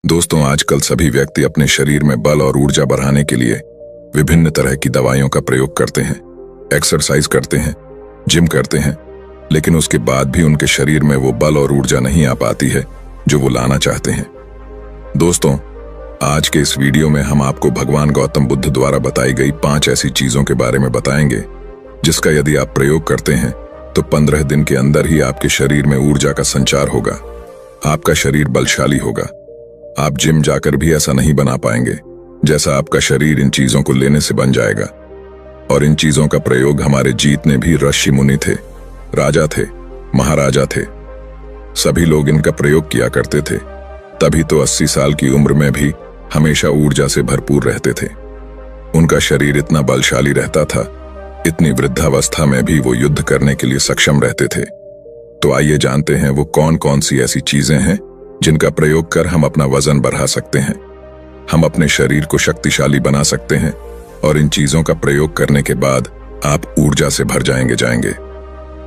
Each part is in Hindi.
दोस्तों, आजकल सभी व्यक्ति अपने शरीर में बल और ऊर्जा बढ़ाने के लिए विभिन्न तरह की दवाइयों का प्रयोग करते हैं, एक्सरसाइज करते हैं, जिम करते हैं, लेकिन उसके बाद भी उनके शरीर में वो बल और ऊर्जा नहीं आ पाती है जो वो लाना चाहते हैं। दोस्तों, आज के इस वीडियो में हम आपको भगवान गौतम बुद्ध द्वारा बताई गई 5 ऐसी चीजों के बारे में बताएंगे जिसका यदि आप प्रयोग करते हैं तो 15 दिन के अंदर ही आपके शरीर में ऊर्जा का संचार होगा, आपका शरीर बलशाली होगा। आप जिम जाकर भी ऐसा नहीं बना पाएंगे जैसा आपका शरीर इन चीजों को लेने से बन जाएगा। और इन चीजों का प्रयोग हमारे जीतने भी ऋषि मुनि थे, राजा थे, महाराजा थे, सभी लोग इनका प्रयोग किया करते थे। तभी तो 80 साल की उम्र में भी हमेशा ऊर्जा से भरपूर रहते थे। उनका शरीर इतना बलशाली रहता था, इतनी वृद्धावस्था में भी वो युद्ध करने के लिए सक्षम रहते थे। तो आइए जानते हैं वो कौन कौन सी ऐसी चीजें हैं जिनका प्रयोग कर हम अपना वजन बढ़ा सकते हैं, हम अपने शरीर को शक्तिशाली बना सकते हैं और इन चीजों का प्रयोग करने के बाद आप ऊर्जा से भर जाएंगे।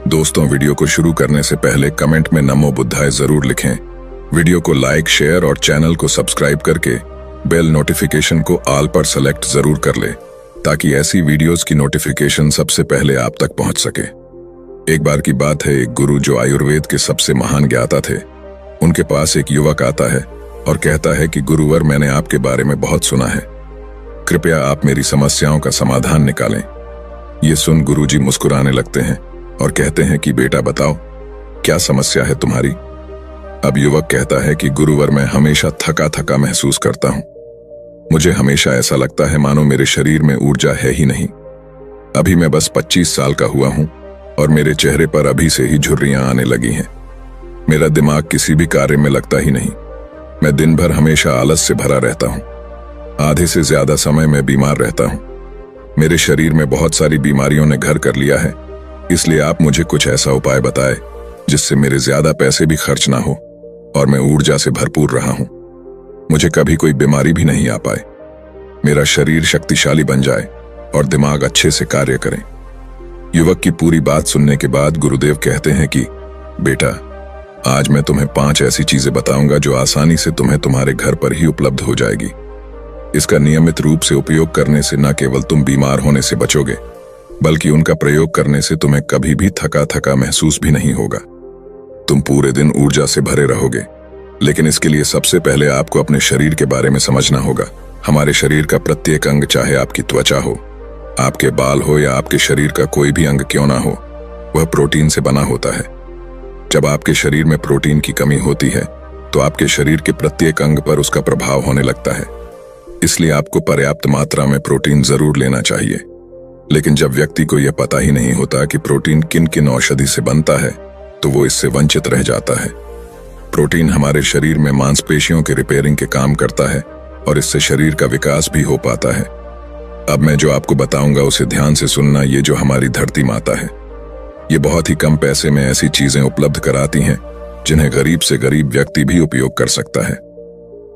दोस्तों, वीडियो को शुरू करने से पहले कमेंट में नमो बुद्धाय जरूर लिखें। वीडियो को लाइक, शेयर और चैनल को सब्सक्राइब करके बेल नोटिफिकेशन को ऑल पर सेलेक्ट जरूर कर ले ताकि ऐसी वीडियोस की नोटिफिकेशन सबसे पहले आप तक पहुंच सके। एक बार की बात है, एक गुरु जो आयुर्वेद के सबसे महान ज्ञाता थे, उनके पास एक युवक आता है और कहता है कि गुरुवर, मैंने आपके बारे में बहुत सुना है, कृपया आप मेरी समस्याओं का समाधान निकालें। ये सुन गुरुजी मुस्कुराने लगते हैं और कहते हैं कि बेटा बताओ, क्या समस्या है तुम्हारी? अब युवक कहता है कि गुरुवर, मैं हमेशा थका थका महसूस करता हूं। मुझे हमेशा ऐसा लगता है मानो मेरे शरीर में ऊर्जा है ही नहीं। अभी मैं बस 25 साल का हुआ हूं और मेरे चेहरे पर अभी से ही झुर्रियां आने लगी हैं। मेरा दिमाग किसी भी कार्य में लगता ही नहीं। मैं दिन भर हमेशा आलस से भरा रहता हूं। आधे से ज्यादा समय मैं बीमार रहता हूं। मेरे शरीर में बहुत सारी बीमारियों ने घर कर लिया है, इसलिए आप मुझे कुछ ऐसा उपाय बताएं जिससे मेरे ज्यादा पैसे भी खर्च ना हो और मैं ऊर्जा से भरपूर रहा हूं। मुझे कभी कोई बीमारी भी नहीं आ पाए, मेरा शरीर शक्तिशाली बन जाए और दिमाग अच्छे से कार्य करे। युवक की पूरी बात सुनने के बाद गुरुदेव कहते हैं कि बेटा, आज मैं तुम्हें 5 ऐसी चीजें बताऊंगा जो आसानी से तुम्हें तुम्हारे घर पर ही उपलब्ध हो जाएगी। इसका नियमित रूप से उपयोग करने से न केवल तुम बीमार होने से बचोगे, बल्कि उनका प्रयोग करने से तुम्हें कभी भी थका थका महसूस भी नहीं होगा। तुम पूरे दिन ऊर्जा से भरे रहोगे। लेकिन इसके लिए सबसे पहले आपको अपने शरीर के बारे में समझना होगा। हमारे शरीर का प्रत्येक अंग, चाहे आपकी त्वचा हो, आपके बाल हो या आपके शरीर का कोई भी अंग क्यों ना हो, वह प्रोटीन से बना होता है। जब आपके शरीर में प्रोटीन की कमी होती है तो आपके शरीर के प्रत्येक अंग पर उसका प्रभाव होने लगता है। इसलिए आपको पर्याप्त मात्रा में प्रोटीन जरूर लेना चाहिए। लेकिन जब व्यक्ति को यह पता ही नहीं होता कि प्रोटीन किन किन औषधि से बनता है तो वो इससे वंचित रह जाता है। प्रोटीन हमारे शरीर में मांसपेशियों के रिपेयरिंग के काम करता है और इससे शरीर का विकास भी हो पाता है। अब मैं जो आपको बताऊंगा उसे ध्यान से सुनना। ये जो हमारी धरती माता है, ये बहुत ही कम पैसे में ऐसी चीजें उपलब्ध कराती हैं जिन्हें गरीब से गरीब व्यक्ति भी उपयोग कर सकता है।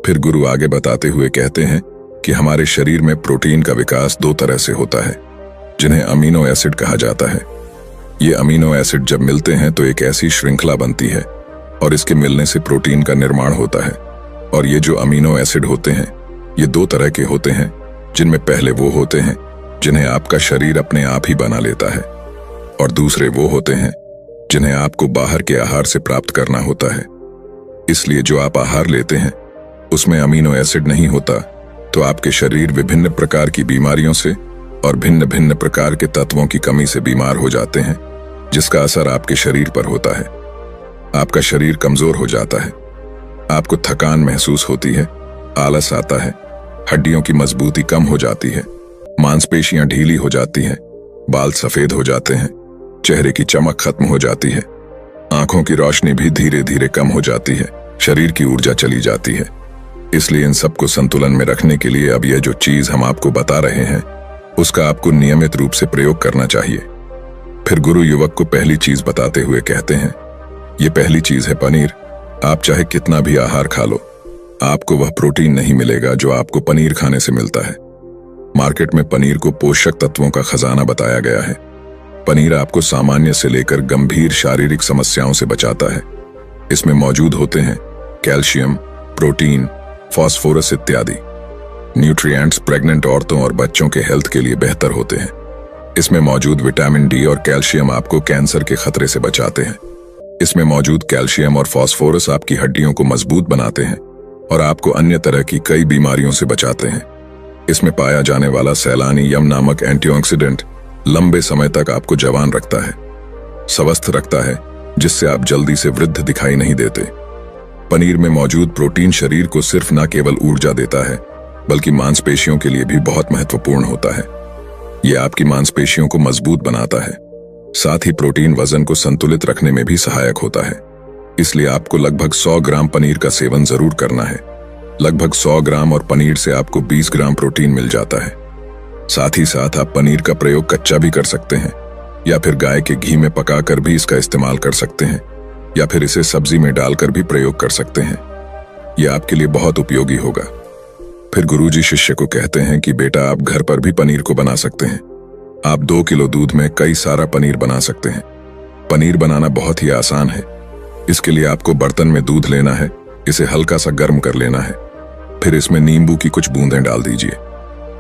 फिर गुरु आगे बताते हुए कहते हैं कि हमारे शरीर में प्रोटीन का विकास 2 तरह से होता है, जिन्हें अमीनो एसिड कहा जाता है। ये अमीनो एसिड जब मिलते हैं तो एक ऐसी श्रृंखला बनती है और इसके मिलने से प्रोटीन का निर्माण होता है। और ये जो अमीनो एसिड होते हैं, ये 2 तरह के होते हैं, जिनमें पहले वो होते हैं जिन्हें आपका शरीर अपने आप ही बना लेता है और दूसरे वो होते हैं जिन्हें आपको बाहर के आहार से प्राप्त करना होता है। इसलिए जो आप आहार लेते हैं उसमें अमीनो एसिड नहीं होता तो आपके शरीर विभिन्न प्रकार की बीमारियों से और भिन्न भिन्न प्रकार के तत्वों की कमी से बीमार हो जाते हैं, जिसका असर आपके शरीर पर होता है। आपका शरीर कमजोर हो जाता है, आपको थकान महसूस होती है, आलस आता है, हड्डियों की मजबूती कम हो जाती है, मांसपेशियां ढीली हो जाती हैं, बाल सफेद हो जाते हैं, चेहरे की चमक खत्म हो जाती है, आंखों की रोशनी भी धीरे धीरे कम हो जाती है, शरीर की ऊर्जा चली जाती है। इसलिए इन सबको संतुलन में रखने के लिए अब यह जो चीज हम आपको बता रहे हैं उसका आपको नियमित रूप से प्रयोग करना चाहिए। फिर गुरु युवक को पहली चीज बताते हुए कहते हैं, ये पहली चीज है पनीर। आप चाहे कितना भी आहार खा लो, आपको वह प्रोटीन नहीं मिलेगा जो आपको पनीर खाने से मिलता है। मार्केट में पनीर को पोषक तत्वों का खजाना बताया गया है। पनीर आपको सामान्य से लेकर गंभीर शारीरिक समस्याओं से बचाता है। इसमें मौजूद होते हैं कैल्शियम, प्रोटीन, फास्फोरस इत्यादि। न्यूट्रिएंट्स प्रेग्नेंट औरतों और बच्चों के हेल्थ के लिए बेहतर होते हैं। इसमें मौजूद विटामिन डी और कैल्शियम आपको कैंसर के खतरे से बचाते हैं। इसमें मौजूद कैल्शियम और फास्फोरस आपकी हड्डियों को मजबूत बनाते हैं और आपको अन्य तरह की कई बीमारियों से बचाते हैं। इसमें पाया जाने वाला सैलानी यम नामक एंटीऑक्सीडेंट लंबे समय तक आपको जवान रखता है, स्वस्थ रखता है, जिससे आप जल्दी से वृद्ध दिखाई नहीं देते। पनीर में मौजूद प्रोटीन शरीर को सिर्फ न केवल ऊर्जा देता है बल्कि मांसपेशियों के लिए भी बहुत महत्वपूर्ण होता है। यह आपकी मांसपेशियों को मजबूत बनाता है। साथ ही प्रोटीन वजन को संतुलित रखने में भी सहायक होता है। इसलिए आपको लगभग 100 ग्राम पनीर का सेवन जरूर करना है। लगभग 100 ग्राम और पनीर से आपको 20 ग्राम प्रोटीन मिल जाता है। साथ ही साथ आप पनीर का प्रयोग कच्चा भी कर सकते हैं या फिर गाय के घी में पकाकर भी इसका इस्तेमाल कर सकते हैं या फिर इसे सब्जी में डालकर भी प्रयोग कर सकते हैं। यह आपके लिए बहुत उपयोगी होगा। फिर गुरुजी शिष्य को कहते हैं कि बेटा, आप घर पर भी पनीर को बना सकते हैं। आप 2 किलो दूध में कई सारा पनीर बना सकते हैं। पनीर बनाना बहुत ही आसान है। इसके लिए आपको बर्तन में दूध लेना है, इसे हल्का सा गर्म कर लेना है, फिर इसमें नींबू की कुछ बूंदें डाल दीजिए।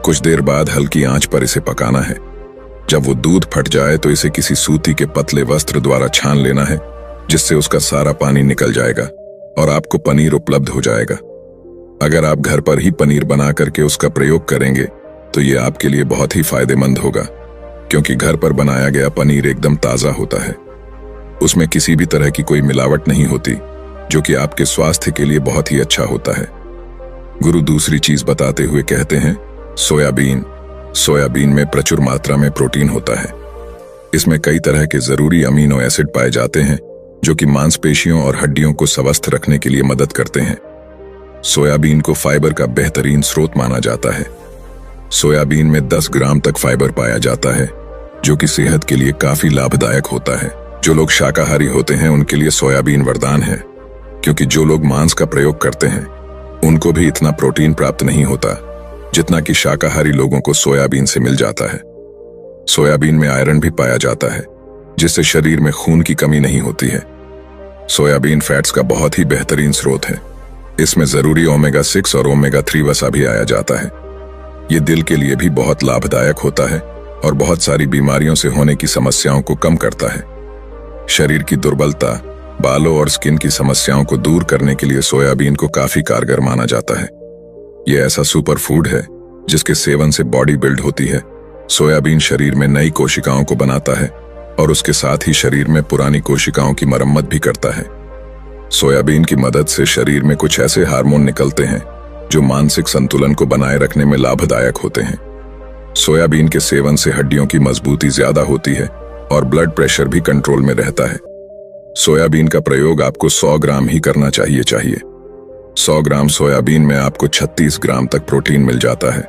कुछ देर बाद हल्की आंच पर इसे पकाना है। जब वो दूध फट जाए तो इसे किसी सूती के पतले वस्त्र द्वारा छान लेना है, जिससे उसका सारा पानी निकल जाएगा और आपको पनीर उपलब्ध हो जाएगा। अगर आप घर पर ही पनीर बना करके उसका प्रयोग करेंगे तो ये आपके लिए बहुत ही फायदेमंद होगा, क्योंकि घर पर बनाया गया पनीर एकदम ताजा होता है। उसमें किसी भी तरह की कोई मिलावट नहीं होती, जो कि आपके स्वास्थ्य के लिए बहुत ही अच्छा होता है। गुरु दूसरी चीज बताते हुए कहते हैं, सोयाबीन। सोयाबीन में प्रचुर मात्रा में प्रोटीन होता है। इसमें कई तरह के जरूरी अमीनो एसिड पाए जाते हैं, जो कि मांसपेशियों और हड्डियों को स्वस्थ रखने के लिए मदद करते हैं। सोयाबीन को फाइबर का बेहतरीन स्रोत माना जाता है। सोयाबीन में 10 ग्राम तक फाइबर पाया जाता है, जो कि सेहत के लिए काफी लाभदायक होता है। जो लोग शाकाहारी होते हैं उनके लिए सोयाबीन वरदान है, क्योंकि जो लोग मांस का प्रयोग करते हैं उनको भी इतना प्रोटीन प्राप्त नहीं होता जितना कि शाकाहारी लोगों को सोयाबीन से मिल जाता है। सोयाबीन में आयरन भी पाया जाता है, जिससे शरीर में खून की कमी नहीं होती है। सोयाबीन फैट्स का बहुत ही बेहतरीन स्रोत है। इसमें जरूरी ओमेगा 6 और ओमेगा 3 वसा भी आया जाता है। ये दिल के लिए भी बहुत लाभदायक होता है और बहुत सारी बीमारियों से होने की समस्याओं को कम करता है। शरीर की दुर्बलता, बालों और स्किन की समस्याओं को दूर करने के लिए सोयाबीन को काफी कारगर माना जाता है। यह ऐसा सुपर फूड है जिसके सेवन से बॉडी बिल्ड होती है। सोयाबीन शरीर में नई कोशिकाओं को बनाता है और उसके साथ ही शरीर में पुरानी कोशिकाओं की मरम्मत भी करता है। सोयाबीन की मदद से शरीर में कुछ ऐसे हार्मोन निकलते हैं जो मानसिक संतुलन को बनाए रखने में लाभदायक होते हैं। सोयाबीन के सेवन से हड्डियों की मजबूती ज्यादा होती है और ब्लड प्रेशर भी कंट्रोल में रहता है। सोयाबीन का प्रयोग आपको 100 ग्राम ही करना चाहिए। 100 ग्राम सोयाबीन में आपको 36 ग्राम तक प्रोटीन मिल जाता है।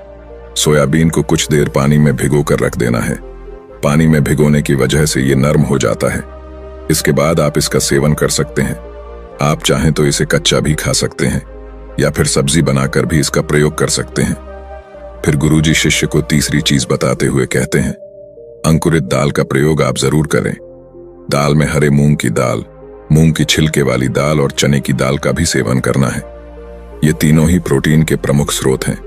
सोयाबीन को कुछ देर पानी में भिगो कर रख देना है। पानी में भिगोने की वजह से ये नरम हो जाता है। इसके बाद आप इसका सेवन कर सकते हैं। आप चाहें तो इसे कच्चा भी खा सकते हैं या फिर सब्जी बनाकर भी इसका प्रयोग कर सकते हैं। फिर गुरुजी शिष्य को तीसरी चीज बताते हुए कहते हैं, अंकुरित दाल का प्रयोग आप जरूर करें। दाल में हरे मूंग की दाल, मूंग की छिलके वाली दाल और चने की दाल का भी सेवन करना है। ये तीनों ही प्रोटीन के प्रमुख स्रोत हैं।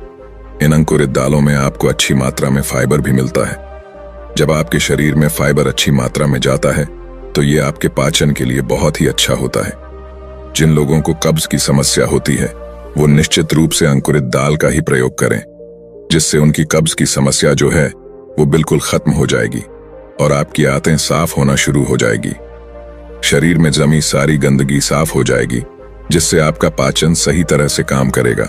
इन अंकुरित दालों में आपको अच्छी मात्रा में फाइबर भी मिलता है। जब आपके शरीर में फाइबर अच्छी मात्रा में जाता है तो ये आपके पाचन के लिए बहुत ही अच्छा होता है। जिन लोगों को कब्ज की समस्या होती है वो निश्चित रूप से अंकुरित दाल का ही प्रयोग करें, जिससे उनकी कब्ज की समस्या जो है वो बिल्कुल खत्म हो जाएगी और आपकी आंतें साफ होना शुरू हो जाएगी। शरीर में जमी सारी गंदगी साफ हो जाएगी, जिससे आपका पाचन सही तरह से काम करेगा।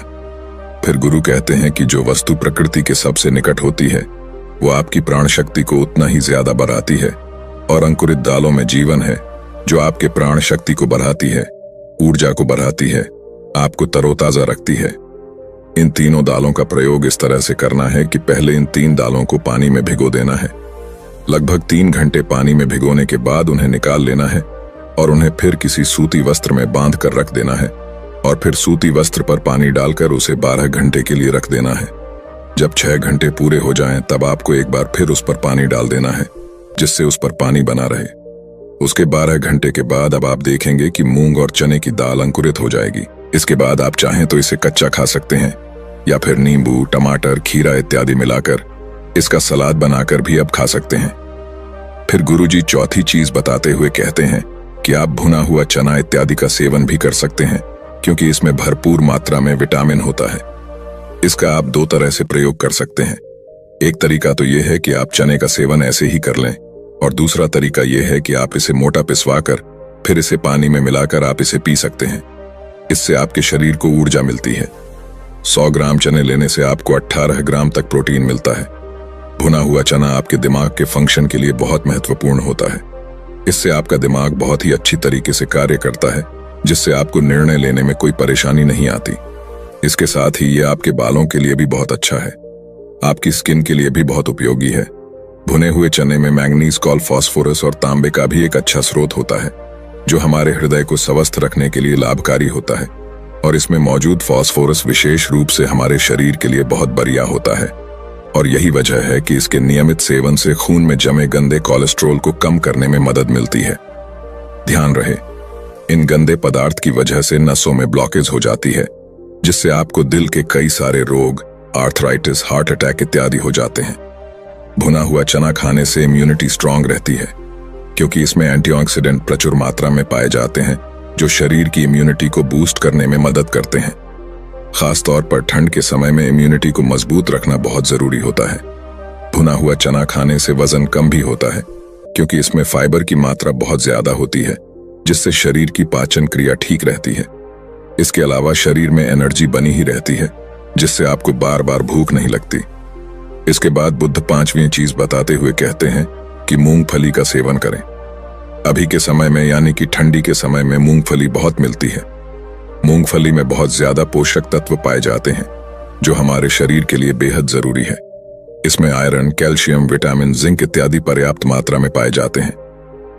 फिर गुरु कहते हैं कि जो वस्तु प्रकृति के सबसे निकट होती है वो आपकी प्राण शक्ति को उतना ही ज्यादा बढ़ाती है, और अंकुरित दालों में जीवन है जो आपके प्राण शक्ति को बढ़ाती है, ऊर्जा को बढ़ाती है, आपको तरोताजा रखती है। इन तीनों दालों का प्रयोग इस तरह से करना है कि पहले इन 3 दालों को पानी में भिगो देना है। लगभग 3 घंटे पानी में भिगोने के बाद उन्हें निकाल लेना है और उन्हें फिर किसी सूती वस्त्र में बांध कर रख देना है, और फिर सूती वस्त्र पर पानी डालकर उसे 12 घंटे के लिए रख देना है। जब 6 घंटे पूरे हो जाएं, तब आपको एक बार फिर उस पर पानी डाल देना है, जिससे उस पर पानी बना रहे। उसके 12 घंटे के बाद अब आप देखेंगे कि मूंग और चने की दाल अंकुरित हो जाएगी। इसके बाद आप चाहें तो इसे कच्चा खा सकते हैं या फिर नींबू, टमाटर, खीरा इत्यादि मिलाकर इसका सलाद बनाकर भी अब खा सकते हैं। फिर गुरुजी चौथी चीज बताते हुए कहते हैं कि आप भुना हुआ चना इत्यादि का सेवन भी कर सकते हैं, क्योंकि इसमें भरपूर मात्रा में विटामिन होता है। इसका आप 2 तरह से प्रयोग कर सकते हैं। एक तरीका तो यह है कि आप चने का सेवन ऐसे ही कर लें, और दूसरा तरीका यह है कि आप इसे मोटा पिसवाकर फिर इसे पानी में मिलाकर आप इसे पी सकते हैं। इससे आपके शरीर को ऊर्जा मिलती है। 100 ग्राम चने लेने से आपको 18 ग्राम तक प्रोटीन मिलता है। भुना हुआ चना आपके दिमाग के फंक्शन के लिए बहुत महत्वपूर्ण होता है। इससे आपका दिमाग बहुत ही अच्छी तरीके से कार्य करता है, जिससे आपको निर्णय लेने में कोई परेशानी नहीं आती। इसके साथ ही ये आपके बालों के लिए भी बहुत अच्छा है। आपकी स्किन के लिए भी बहुत उपयोगी है। भुने हुए चने में मैंगनीज, कॉल, फास्फोरस और तांबे का भी एक अच्छा स्रोत होता है, जो हमारे हृदय को स्वस्थ रखने के लिए लाभकारी होता है। और इसमें मौजूद फास्फोरस विशेष रूप से हमारे शरीर के लिए बहुत बढ़िया होता है, और यही वजह है कि इसके नियमित सेवन से खून में जमे गंदे कोलेस्ट्रॉल को कम करने में मदद मिलती है। ध्यान रहे, इन गंदे पदार्थ की वजह से नसों में ब्लॉकेज हो जाती है, जिससे आपको दिल के कई सारे रोग, आर्थराइटिस, हार्ट अटैक इत्यादि हो जाते हैं। भुना हुआ चना खाने से इम्यूनिटी स्ट्रांग रहती है, क्योंकि इसमें एंटीऑक्सीडेंट प्रचुर मात्रा में पाए जाते हैं, जो शरीर की इम्यूनिटी को बूस्ट करने में मदद करते हैं। खास तौर पर ठंड के समय में इम्यूनिटी को मजबूत रखना बहुत जरूरी होता है। भुना हुआ चना खाने से वजन कम भी होता है, क्योंकि इसमें फाइबर की मात्रा बहुत ज्यादा होती है, जिससे शरीर की पाचन क्रिया ठीक रहती है। इसके अलावा शरीर में एनर्जी बनी ही रहती है, जिससे आपको बार बार भूख नहीं लगती। इसके बाद बुद्ध 5वीं चीज बताते हुए कहते हैं कि मूंगफली का सेवन करें। अभी के समय में यानी कि ठंडी के समय में मूंगफली बहुत मिलती है। मूंगफली में बहुत ज्यादा पोषक तत्व पाए जाते हैं, जो हमारे शरीर के लिए बेहद जरूरी है। इसमें आयरन, कैल्शियम, विटामिन, जिंक इत्यादि पर्याप्त मात्रा में पाए जाते हैं।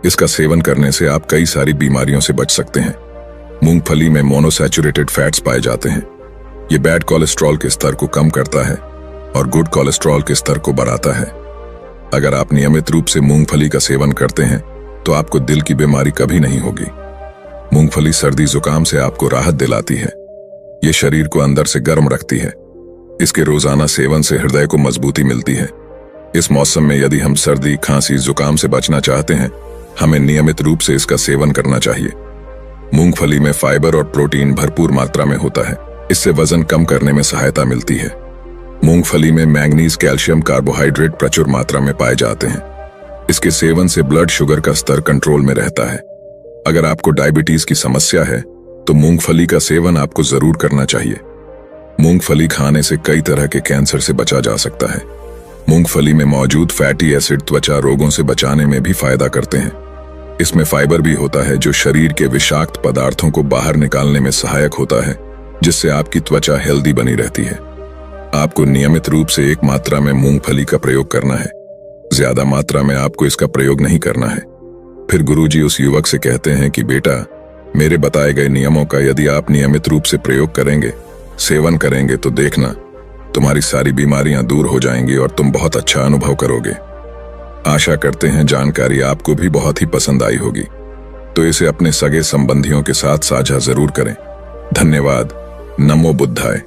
इसका सेवन करने से आप कई सारी बीमारियों से बच सकते हैं। मूंगफली में मोनोसैचुरेटेड फैट्स पाए जाते हैं। ये बैड कोलेस्ट्रॉल के स्तर को कम करता है और गुड कोलेस्ट्रॉल के स्तर को बढ़ाता है। अगर आप नियमित रूप से मूंगफली का सेवन करते हैं तो आपको दिल की बीमारी कभी नहीं होगी। मूंगफली सर्दी जुकाम से आपको राहत दिलाती है। ये शरीर को अंदर से गर्म रखती है। इसके रोजाना सेवन से हृदय को मजबूती मिलती है। इस मौसम में यदि हम सर्दी, खांसी, जुकाम से बचना चाहते हैं, हमें नियमित रूप से इसका सेवन करना चाहिए। मूंगफली में फाइबर और प्रोटीन भरपूर मात्रा में होता है। इससे वजन कम करने में सहायता मिलती है। मूंगफली में मैंगनीज, कैल्शियम, कार्बोहाइड्रेट प्रचुर मात्रा में पाए जाते हैं। इसके सेवन से ब्लड शुगर का स्तर कंट्रोल में रहता है। अगर आपको डायबिटीज की समस्या है तो मूंगफली का सेवन आपको जरूर करना चाहिए। मूंगफली खाने से कई तरह के कैंसर से बचा जा सकता है। मूंगफली में मौजूद फैटी एसिड त्वचा रोगों से बचाने में भी फायदा करते हैं। इसमें फाइबर भी होता है, जो शरीर के विषाक्त पदार्थों को बाहर निकालने में सहायक होता है, जिससे आपकी त्वचा हेल्दी बनी रहती है। आपको नियमित रूप से एक मात्रा में मूंगफली का प्रयोग करना है। ज्यादा मात्रा में आपको इसका प्रयोग नहीं करना है। फिर गुरुजी उस युवक से कहते हैं कि बेटा, मेरे बताए गए नियमों का यदि आप नियमित रूप से प्रयोग करेंगे, सेवन करेंगे, तो देखना तुम्हारी सारी बीमारियां दूर हो जाएंगी और तुम बहुत अच्छा अनुभव करोगे। आशा करते हैं जानकारी आपको भी बहुत ही पसंद आई होगी, तो इसे अपने सगे संबंधियों के साथ साझा जरूर करें। धन्यवाद। नमो बुद्धाय।